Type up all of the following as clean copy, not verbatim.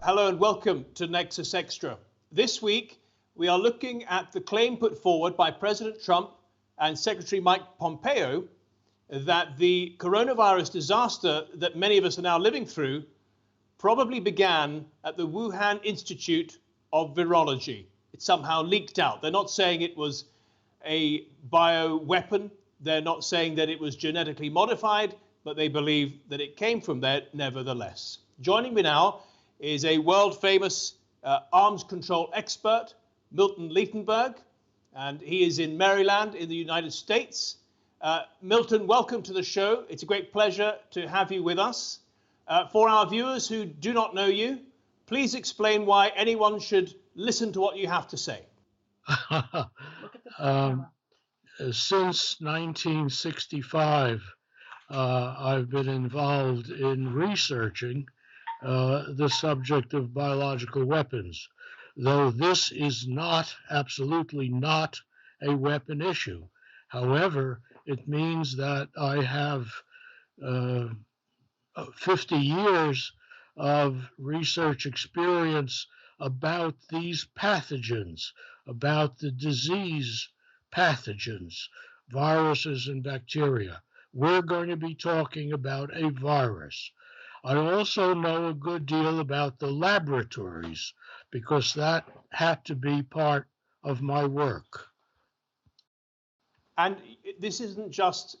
Hello and welcome to Nexus Extra. This week, we are looking at the claim put forward by President Trump and Secretary Mike Pompeo that the coronavirus disaster that many of us are now living through probably began at the Wuhan Institute of Virology. It somehow leaked out. They're not saying it was a bioweapon. They're not saying that it was genetically modified, but they believe that it came from there nevertheless. Joining me now is a world-famous arms control expert, Milton Leitenberg, and he is in Maryland in the United States. Milton, welcome to the show. It's a great pleasure to have you with us. For our viewers who do not know you, please explain why anyone should listen to what you have to say. Since 1965, I've been involved in researching the subject of biological weapons, though this is not, absolutely not, a weapon issue. However, it means that I have 50 years of research experience about these pathogens, about the disease pathogens, viruses and bacteria. We're going to be talking about a virus. I also know a good deal about the laboratories because that had to be part of my work. And this isn't just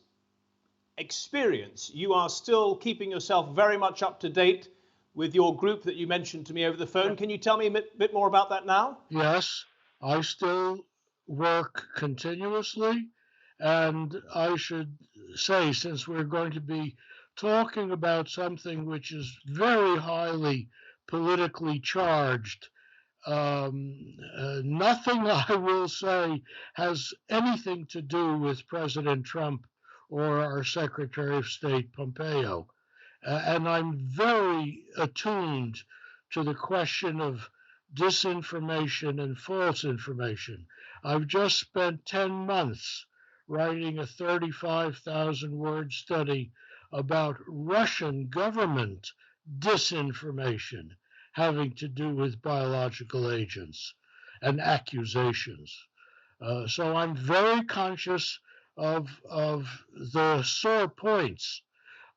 experience. You are still keeping yourself very much up to date with your group that you mentioned to me over the phone. Can you tell me a bit more about that now? Yes, I still work continuously, and I should say, since we're going to be talking about something which is very highly politically charged, nothing I will say has anything to do with President Trump or our Secretary of State Pompeo. And I'm very attuned to the question of disinformation and false information. I've just spent 10 months writing a 35,000-word study about Russian government disinformation having to do with biological agents and accusations. So I'm very conscious of the sore points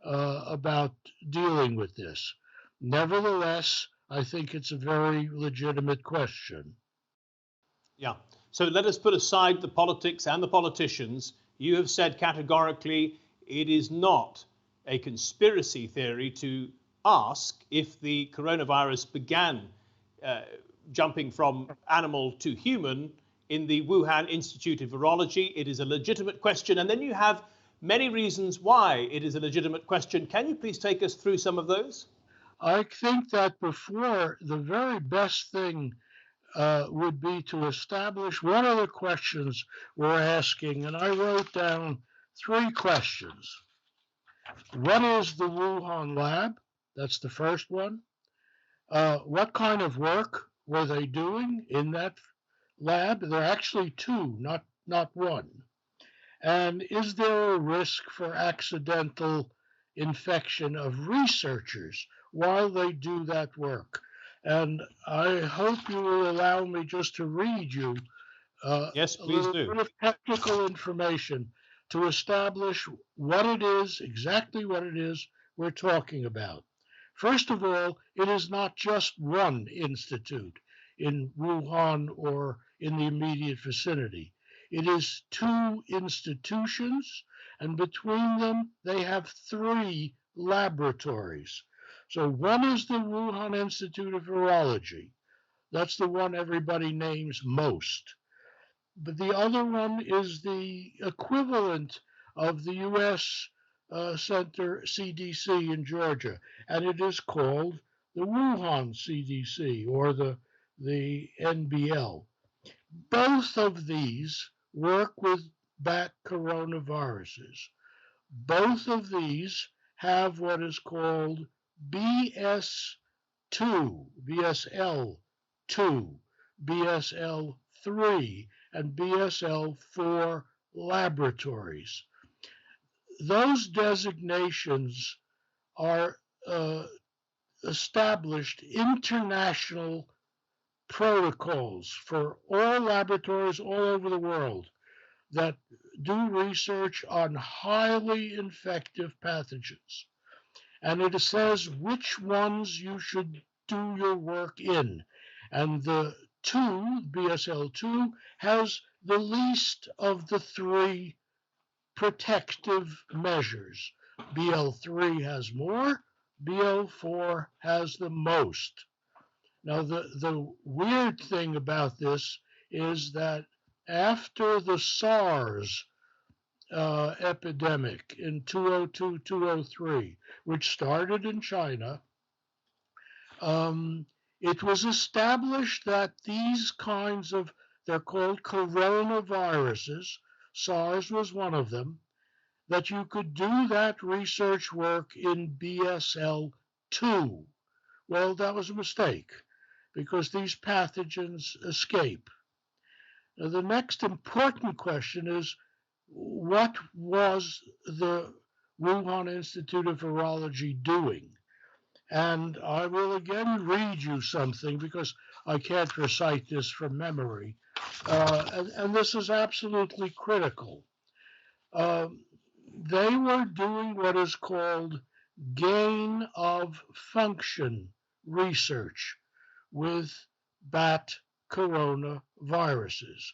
about dealing with this. Nevertheless, I think it's a very legitimate question. Yeah. So let us put aside the politics and the politicians. You have said categorically it is not a conspiracy theory to ask if the coronavirus began jumping from animal to human in the Wuhan Institute of Virology. It is a legitimate question. And then you have many reasons why it is a legitimate question. Can you please take us through some of those? I think that before, the very best thing would be to establish what are the questions we're asking. And I wrote down 3 questions. What is the Wuhan Lab? That's the first one. What kind of work were they doing in that lab? There are actually 2, not 1. And is there a risk for accidental infection of researchers while they do that work? And I hope you will allow me just to read you yes, a please little do. bit of technical information to establish what it is, exactly what it is we're talking about. First of all, it is not just one institute in Wuhan or in the immediate vicinity. It is 2 institutions, and between them, they have 3 laboratories. So one is the Wuhan Institute of Virology. That's the one everybody names most. But the other one is the equivalent of the U.S. Center CDC in Georgia, and it is called the Wuhan CDC or the NBL. Both of these work with bat coronaviruses. Both of these have what is called BS2, BSL2, BSL3, and BSL4 laboratories. Those designations are established international protocols for all laboratories all over the world that do research on highly infective pathogens. And it says which ones you should do your work in. And the BSL2, has the least of the three protective measures. BL3 has more, BL4 has the most. Now, the weird thing about this is that after the SARS epidemic in 2002, 2003, which started in China, it was established that these kinds of, they're called coronaviruses, SARS was one of them, that you could do that research work in BSL2. Well, that was a mistake because these pathogens escape. Now, the next important question is, what was the Wuhan Institute of Virology doing? And I will again read you something because I can't recite this from memory. And this is absolutely critical. They were doing what is called gain of function research with bat coronaviruses.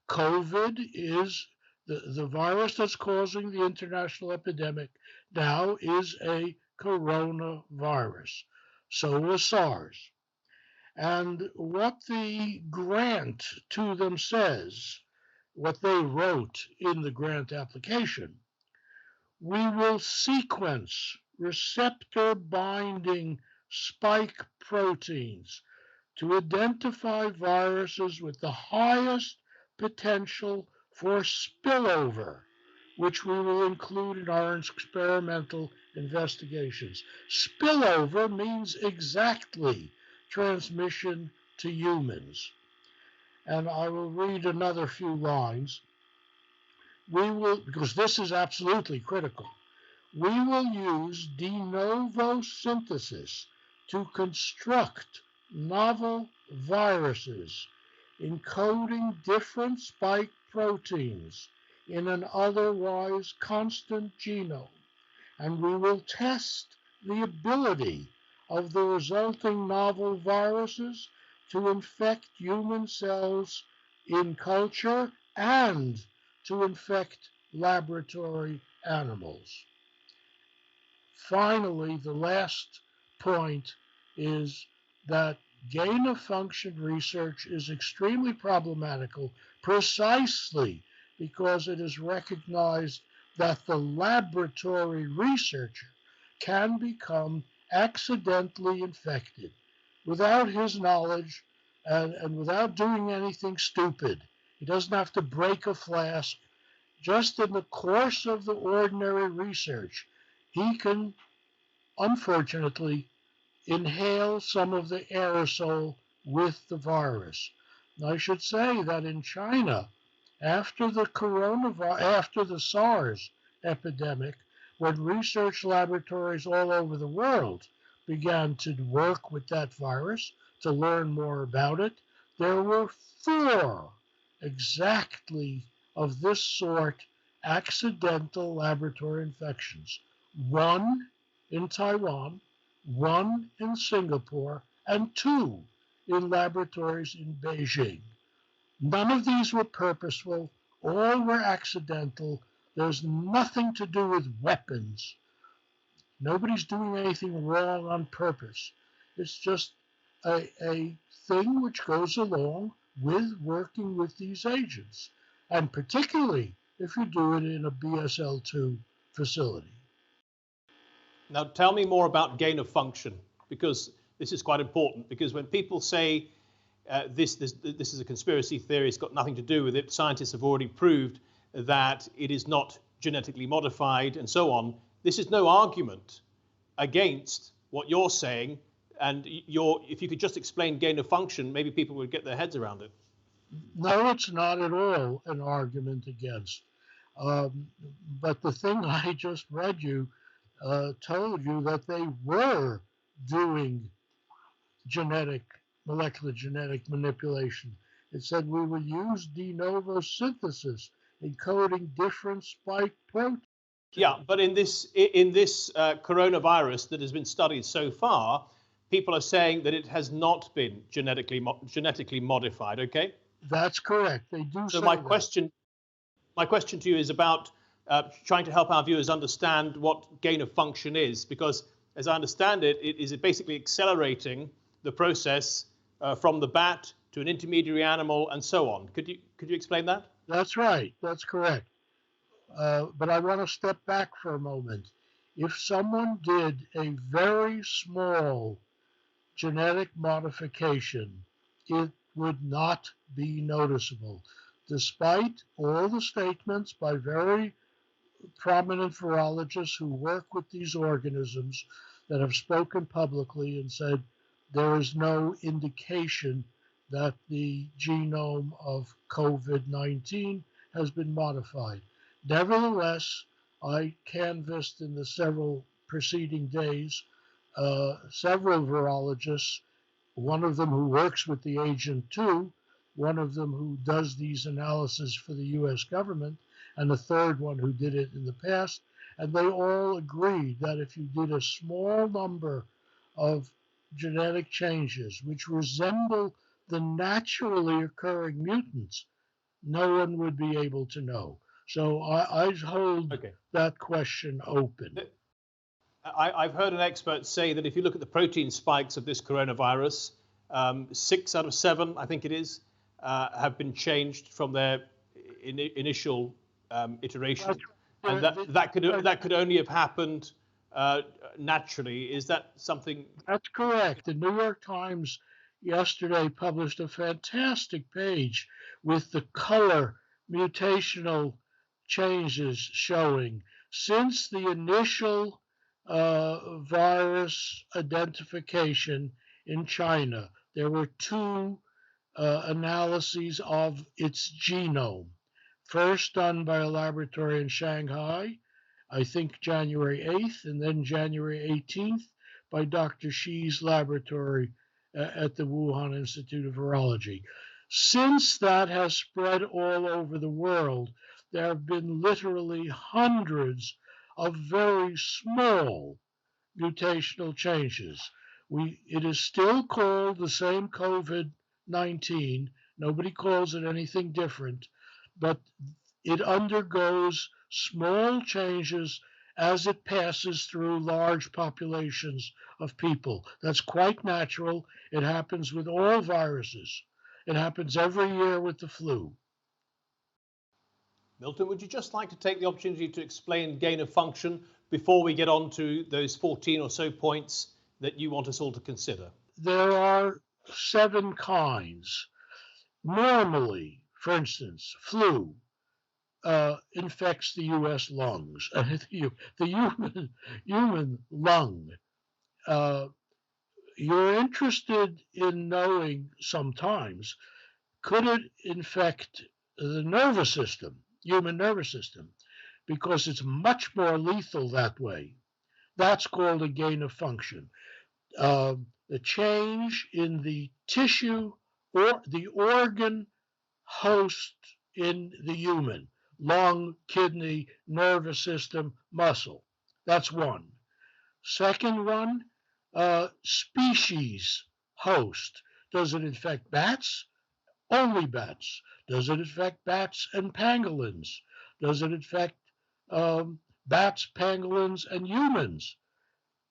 COVID is the virus that's causing the international epidemic now is a coronavirus. So was SARS. And what the grant to them says, what they wrote in the grant application, we will sequence receptor binding spike proteins to identify viruses with the highest potential for spillover, which we will include in our experimental investigations. Spillover means exactly transmission to humans. And I will read another few lines. We will, because this is absolutely critical, we will use de novo synthesis to construct novel viruses encoding different spike proteins in an otherwise constant genome, and we will test the ability of the resulting novel viruses to infect human cells in culture and to infect laboratory animals. Finally, the last point is that gain-of-function research is extremely problematical precisely because it is recognized that the laboratory researcher can become accidentally infected without his knowledge and without doing anything stupid. He doesn't have to break a flask. Just in the course of the ordinary research, he can, unfortunately, inhale some of the aerosol with the virus. And I should say that in China, after the SARS epidemic, when research laboratories all over the world began to work with that virus to learn more about it, there were 4 exactly of this sort accidental laboratory infections. 1 in Taiwan, 1 in Singapore, and 2 in laboratories in Beijing. None of these were purposeful, all were accidental. There's nothing to do with weapons. Nobody's doing anything wrong on purpose. It's just a thing which goes along with working with these agents, and particularly if you do it in a BSL2 facility. Now, tell me more about gain of function, because this is quite important. Because when people say this is a conspiracy theory, it's got nothing to do with it, scientists have already proved that it is not genetically modified and so on. This is no argument against what you're saying. And if you could just explain gain of function, maybe people would get their heads around it. No, it's not at all an argument against. But the thing I just read you told you that they were doing molecular genetic manipulation. It said we would use de novo synthesis, encoding different spike proteins. Yeah, but in this coronavirus that has been studied so far, people are saying that it has not been genetically modified. Okay. That's correct. They do So say my that. question to you is about trying to help our viewers understand what gain of function is, because as I understand it, it is basically accelerating the process from the bat to an intermediary animal and so on. Could you explain that? That's right. That's correct. But I want to step back for a moment. If someone did a very small genetic modification, it would not be noticeable, despite all the statements by very prominent virologists who work with these organisms that have spoken publicly and said there is no indication that the genome of COVID-19 has been modified. Nevertheless, I canvassed in the several preceding days several virologists, one of them who works with the agent too, one of them who does these analyses for the US government, and the third one who did it in the past. And they all agreed that if you did a small number of genetic changes which resemble the naturally occurring mutants, no one would be able to know. So I hold that question open. I've heard an expert say that if you look at the protein spikes of this coronavirus, 6 out of 7, I think it is, have been changed from their initial iteration, and that could only have happened naturally. Is that something? That's correct. The New York Times yesterday published a fantastic page with the color mutational changes showing since the initial virus identification in China. There were 2 analyses of its genome, first done by a laboratory in Shanghai, I think January 8th, and then January 18th by Dr. Xi's laboratory at the Wuhan Institute of Virology. Since that has spread all over the world, there have been literally hundreds of very small mutational changes. It is still called the same COVID-19. Nobody calls it anything different, but it undergoes small changes as it passes through large populations of people. That's quite natural. It happens with all viruses. It happens every year with the flu. Milton, would you just like to take the opportunity to explain gain of function before we get on to those 14 or so points that you want us all to consider? There are 7 kinds. Normally, for instance, flu infects the U.S. lungs, the human lung. You're interested in knowing sometimes, could it infect the nervous system, human nervous system, because it's much more lethal that way. That's called a gain of function. The change in the tissue or the organ host in the human, lung, kidney, nervous system, muscle. That's one. Second one, species host. Does it infect bats? Only bats. Does it affect bats and pangolins? Does it affect bats, pangolins, and humans?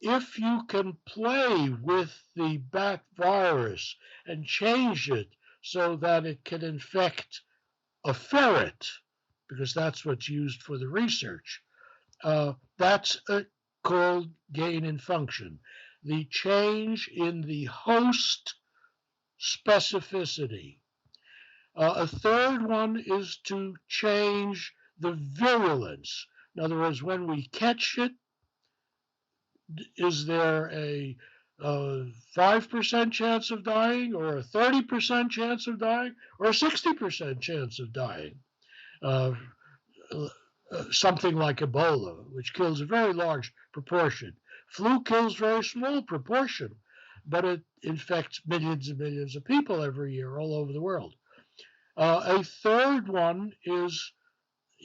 If you can play with the bat virus and change it so that it can infect a ferret, because that's what's used for the research, that's called gain in function. The change in the host specificity. A third one is to change the virulence. In other words, when we catch it, is there a 5% chance of dying, or a 30% chance of dying, or a 60% chance of dying? Something like Ebola, which kills a very large proportion. Flu kills very small proportion, but it infects millions and millions of people every year all over the world. A third one is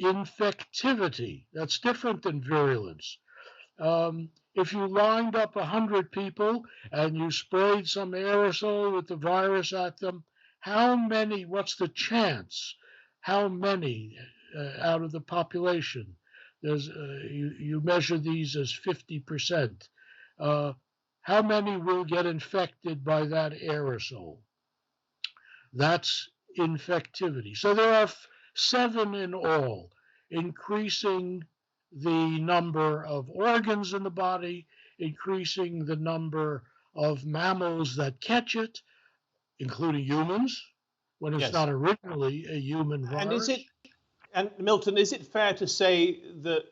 infectivity. That's different than virulence. If you lined up 100 people and you sprayed some aerosol with the virus at them, what's the chance? How many out of the population? You measure these as 50%. How many will get infected by that aerosol? That's infectivity. So there are 7 in all, increasing the number of organs in the body, increasing the number of mammals that catch it, including humans, when it's Yes. not originally a human virus. And Milton, is it fair to say that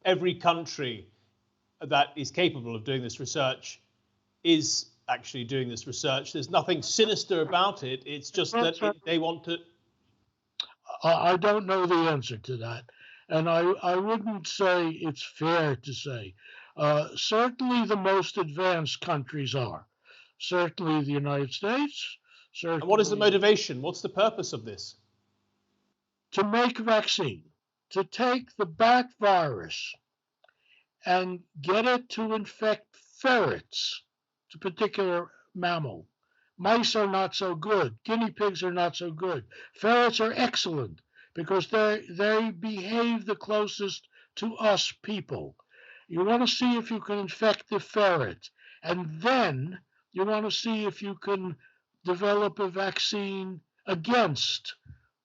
every country that is capable of doing this research is actually doing this research? There's nothing sinister about it. It's just that they want to. I don't know the answer to that. And I wouldn't say it's fair to say. Certainly the most advanced countries are. Certainly the United States. And what is the motivation? What's the purpose of this? To make vaccine, to take the bat virus and get it to infect ferrets, it's a particular mammal. Mice are not so good. Guinea pigs are not so good. Ferrets are excellent because they behave the closest to us people. You want to see if you can infect the ferret, and then you want to see if you can develop a vaccine against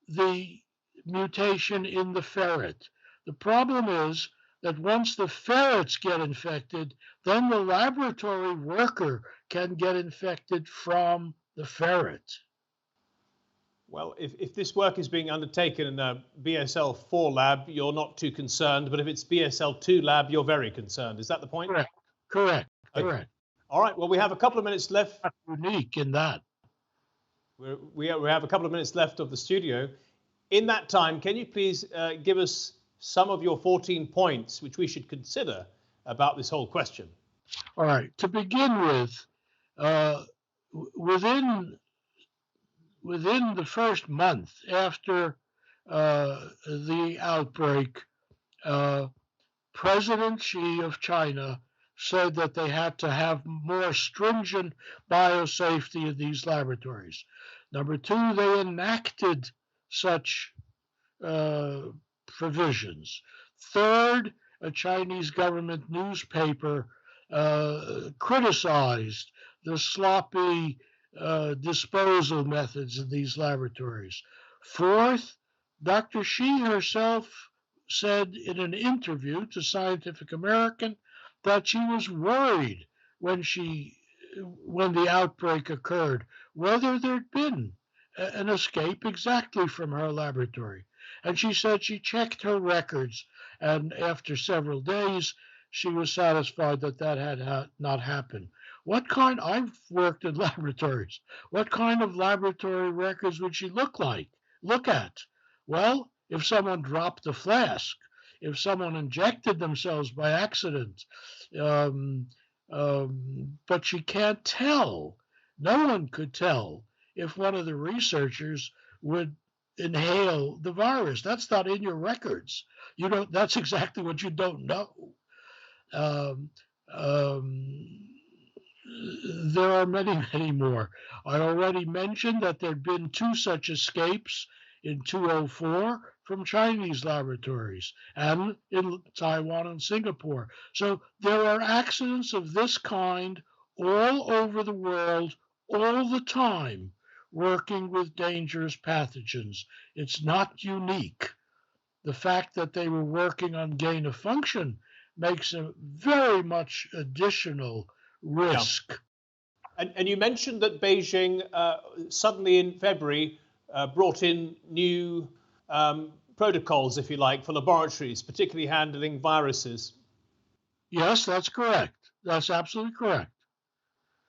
the mutation in the ferret. The problem is that once the ferrets get infected, then the laboratory worker can get infected from the ferret. Well, if this work is being undertaken in a BSL-4 lab, you're not too concerned. But if it's BSL-2 lab, you're very concerned. Is that the point? Correct. All right. Well, we have a couple of minutes left. That's unique in that. We have a couple of minutes left of the studio. In that time, can you please give us some of your 14 points which we should consider about this whole question? All right. To begin with, within the first month after the outbreak, President Xi of China said that they had to have more stringent biosafety in these laboratories. Number 2, they enacted such provisions. Third, a Chinese government newspaper criticized the sloppy disposal methods in these laboratories. Fourth, Dr. Xi herself said in an interview to Scientific American that she was worried when the outbreak occurred, whether there'd been an escape exactly from her laboratory. And she said she checked her records, and after several days, she was satisfied that that had not happened. I've worked in laboratories. What kind of laboratory records would she look at? Well, if someone dropped a flask, if someone injected themselves by accident, but she can't tell. No one could tell if one of the researchers would inhale the virus. That's not in your records. That's exactly what you don't know. There are many, many more. I already mentioned that there had been 2 such escapes in 2004 from Chinese laboratories and in Taiwan and Singapore. So there are accidents of this kind all over the world all the time, working with dangerous pathogens. It's not unique. The fact that they were working on gain of function makes a very much additional risk. Yeah. And you mentioned that Beijing suddenly in February brought in new protocols, if you like, for laboratories, particularly handling viruses. Yes, that's correct. That's absolutely correct.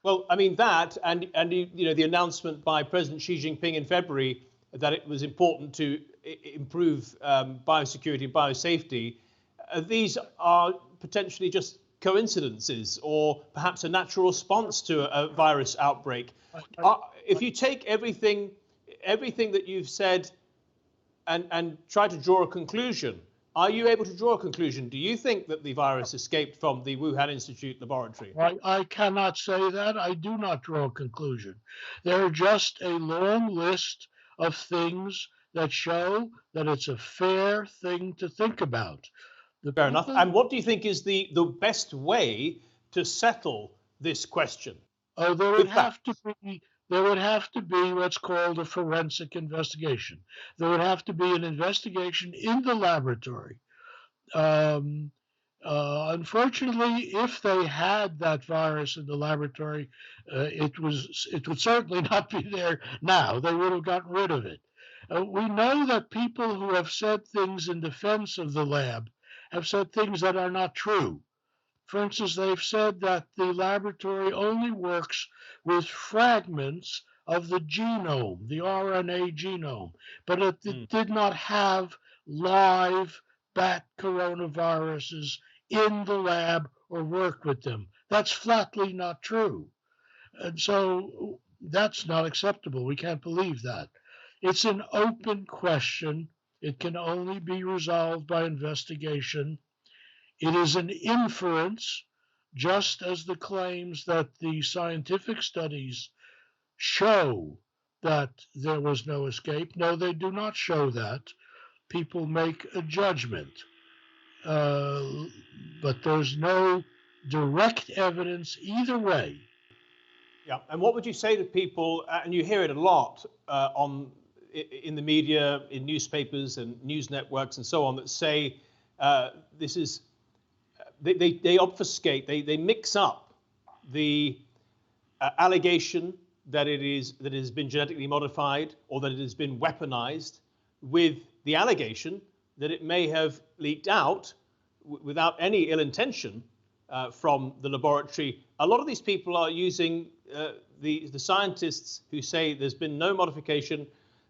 Well, I mean that, and the announcement by President Xi Jinping in February that it was important to improve biosecurity and biosafety. These are potentially just coincidences or perhaps a natural response to a virus outbreak. If you take everything that you've said and try to draw a conclusion, are you able to draw a conclusion? Do you think that the virus escaped from the Wuhan Institute laboratory? I cannot say that. I do not draw a conclusion. There are just a long list of things that show that it's a fair thing to think about. Fair enough. And what do you think is the best way to settle this question? Oh, there would have to be what's called a forensic investigation. There would have to be an investigation in the laboratory. Unfortunately, if they had that virus in the laboratory, it would certainly not be there now. They would have gotten rid of it. We know that people who have said things in defense of the lab have said things that are not true. For instance, they've said that the laboratory only works with fragments of the genome, the RNA genome, but it did not have live bat coronaviruses in the lab or work with them. That's flatly not true. And so that's not acceptable. We can't believe that. It's an open question. It can only be resolved by investigation. It is an inference, just as the claims that the scientific studies show that there was no escape. No, they do not show that. People make a judgment. But there's no direct evidence either way. Yeah, and what would you say to people, and you hear it a lot in the media, in newspapers and news networks and so on, that say this is, they obfuscate, they mix up the allegation that it has been genetically modified or that it has been weaponized with the allegation that it may have leaked out without any ill intention from the laboratory. A lot of these people are using the scientists who say there's been no modification,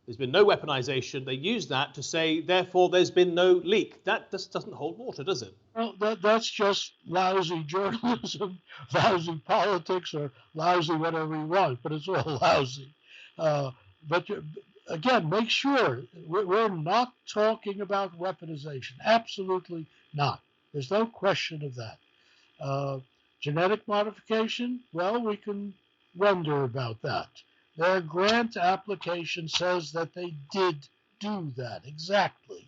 there's been no weaponization. They use that to say, therefore, there's been no leak. That just doesn't hold water, does it? Well, that's just lousy journalism, lousy politics, or lousy whatever you want, but it's all lousy. But again, make sure we're not talking about weaponization. Absolutely not. There's no question of that. Genetic modification, well, we can wonder about that. Their grant application says that they did do that, exactly.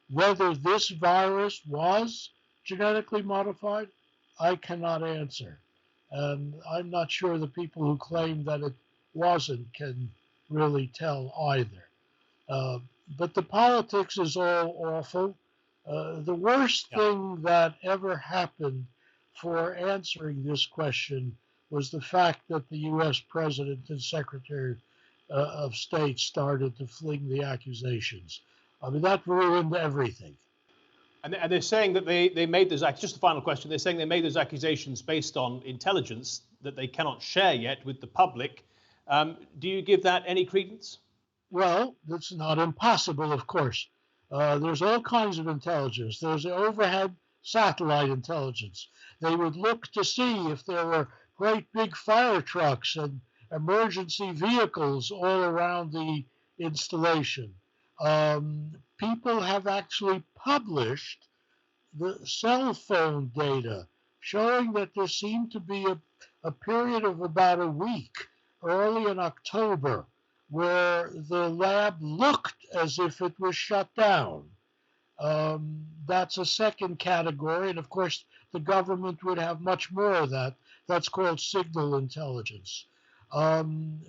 Whether this virus was genetically modified, I cannot answer. And I'm not sure the people who claim that it wasn't can really tell either. But the politics is all awful. The worst thing that ever happened for answering this question was the fact that the U.S. President and Secretary of State started to fling the accusations. I mean, that ruined everything. And they're saying that they made those, just a final question, they're saying they made those accusations based on intelligence that they cannot share yet with the public. Do you give that any credence? Well, that's not impossible, of course. There's all kinds of intelligence. There's the overhead satellite intelligence. They would look to see if there were great big fire trucks and emergency vehicles all around the installation. People have actually published the cell phone data showing that there seemed to be a period of about a week early in October where the lab looked as if it was shut down. That's a second category, and of course the government would have much more of that. That's called signal intelligence.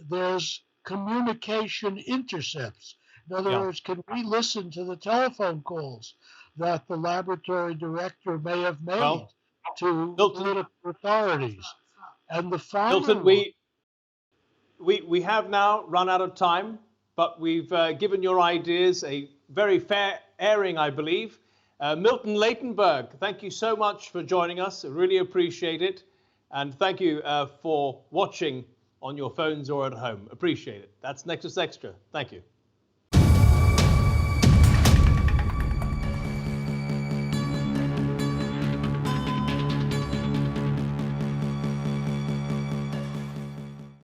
There's communication intercepts. In other words, can we listen to the telephone calls that the laboratory director may have made to political authorities? And the final Milton, we have now run out of time, but we've given your ideas a very fair airing, I believe. Milton Leitenberg, thank you so much for joining us. I really appreciate it. And thank you for watching on your phones or at home. Appreciate it. That's Nexus Extra. Thank you.